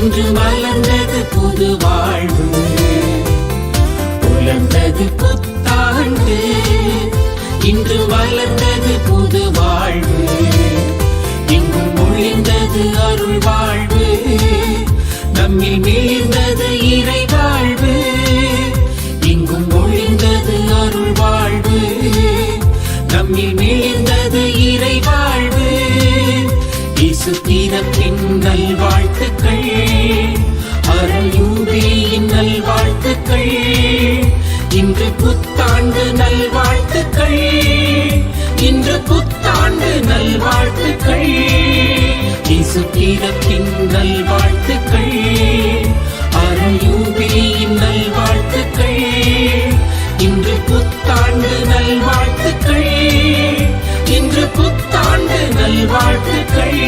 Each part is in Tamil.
இன்று மலர்ந்தது புது வாழ்வு, புலர்ந்தது புத்தாண்டு. இன்று மலர்ந்தது புது வாழ்வு, எங்கும் ஒளிர்ந்தது அருள் வாழ்வு, நம்மில் மிளிர்ந்தது இறை வாழ்வு. எங்கும் ஒளிர்ந்தது அருள் வாழ்வு, நம்மில் மிளிர்ந்தது இறை வாழ்வு. இயேசு பிறப்பின் நல்வாழ்த்துக்கள், அருள் யூபிலியின் நல்வாழ்த்துக்கள். இன்று புத்தாண்டு நல்வாழ்த்துக்கள், இன்று புத்தாண்டு நல்வாழ்த்துக்கள். இயேசு பிறப்பின் நல்வாழ்த்துக்கள், அருள் யூபிலியின் நல்வாழ்த்துக்கள். இன்று புத்தாண்டு நல்வாழ்த்துக்கள், இன்று புத்தாண்டு நல்வாழ்த்துக்கள்.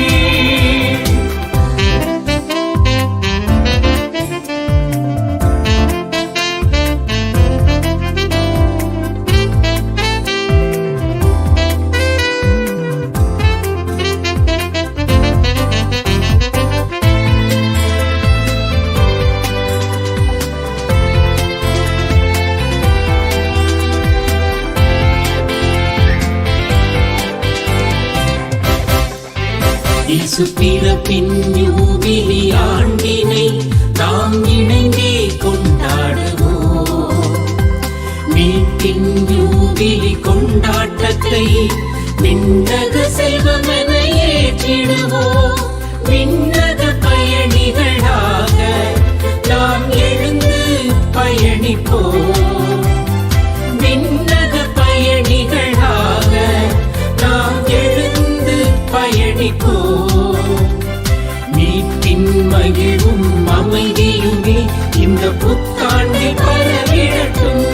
இயேசு பிறப்பின் யூபிலி ஆண்டினை நாம் இணைந்தே கொண்டாடுவோம். வீட்டின் யூபிலி கொண்டாட்டத்தை விண்ணக செல்வமென ஏற்றிடுவோம். விண்ணக பயணிகளாக நாம் எழுந்து பயணிப்போம். விண்ணக பயணிகளாக நாம் எழுந்து பயணிப்போம். மீட்பின் மகிழும் அமைதியுமே இந்த புத்தாண்டில் பரவிடட்டும்.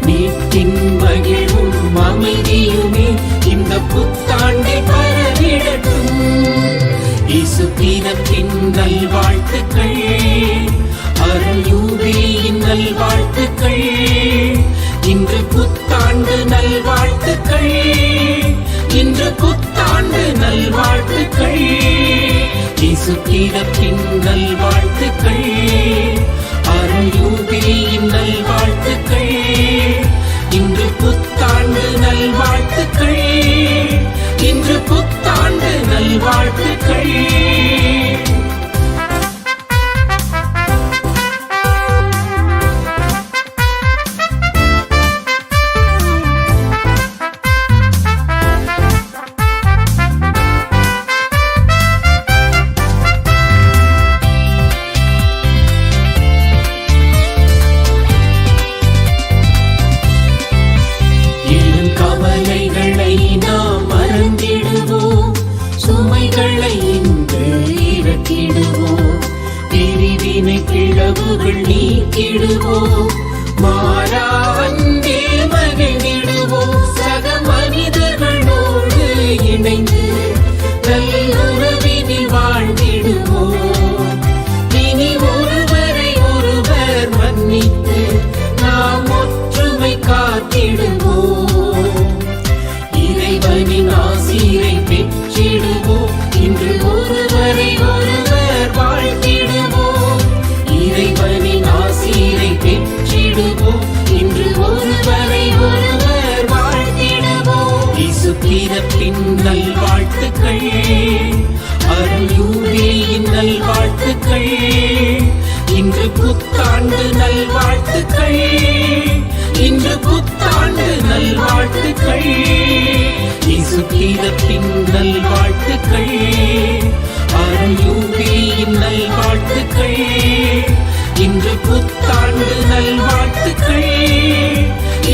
மீட்பின் மகிழும் அமைதியுமே இந்த புத்தாண்டில் பரவிடட்டும். இயேசு பிறப்பின் நல்வாழ்த்துக்கள், அருள் யூபிலியின் நல்வாழ்த்துக்கள். இன்று புத்தாண்டு நல்வாழ்த்துக்கள், இன்று புத்தாண்டு நல்வாழ்த்துக்கள். இயேசு பிறப்பின் நல்வாழ்த்துக்கள், அருள் யூபிலியின் நல்வாழ்த்துக்கள். இன்று புத்தாண்டு நல்வாழ்த்துக்கள், இன்று புத்தாண்டு நல்வாழ்த்துக்கள். பிளவுகள் நீக்கிடுவோம், மாறா அன்பே மகிழ்ந்திடுவோம். சக மனிதர்களோடு இணைந்து நல்லுறவினில் வாழ்ந்திடுவோம். இனி ஒருவரை ஒருவர் மன்னித்து நாம் ஒற்றுமை காத்திடுவோம். இறைவனின் ஆசீரை பெற்றிடுவோம், இன்று ஒருவரை ஒருவர் வாழ்த்திடுவோம். இறைவனின் ஆசீரை பெற்றிடுவோம், இன்று ஒருவரை ஒருவர் வாழ்த்திடுவோம். இயேசு பிறப்பின் நல்வாழ்த்துக்கள், அருள் யூபிலியின் நல்வாழ்த்துக்கள். இன்று புத்தாண்டு நல்வாழ்த்துக்கள், இன்று புத்தாண்டு நல்வாழ்த்துக்கள். இயேசு பிறப்பின் நல்வாழ்த்துக்கள், அருள் யூபிலியின் நல்வாழ்த்துக்கள். இன்று புத்தாண்டு நல்வாழ்த்துக்கள்,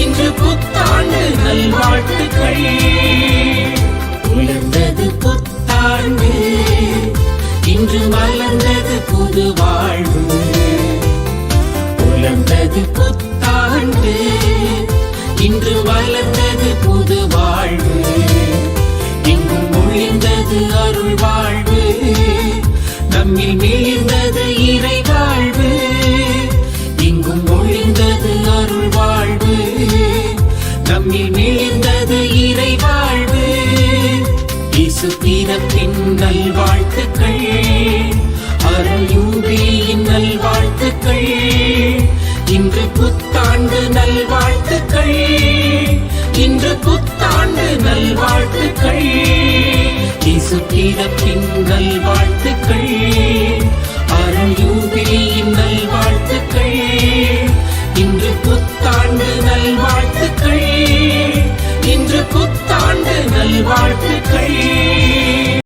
இன்று புத்தாண்டு நல்வாழ்த்துக்கள். உயர்ந்தது புத்தாண்டு, இன்று மலர்ந்தது புது வாழ்வு. உயர்ந்தது புத்தாண்டு, இன்று மலர்ந்தது புது வாழ்வு. எங்கும் ஒளிர்ந்தது அருள் வாழ்வு, நம்மில் மிளிர்ந்தது இறை வாழ்வு. எங்கும் ஒளிர்ந்தது அருள் வாழ்வு, நம்மில் மிளிர்ந்தது இறை வாழ்வு. இயேசு பிறப்பின் நல்வாழ்த்துக்கள், இன்று புத்தாண்டு நல்வாழ்த்துக்கள், இன்று புத்தாண்டு நல்வாழ்த்துக்கள், இயேசு பிறப்பின் நல்வாழ்த்துக்கள், அருள் யூபிலி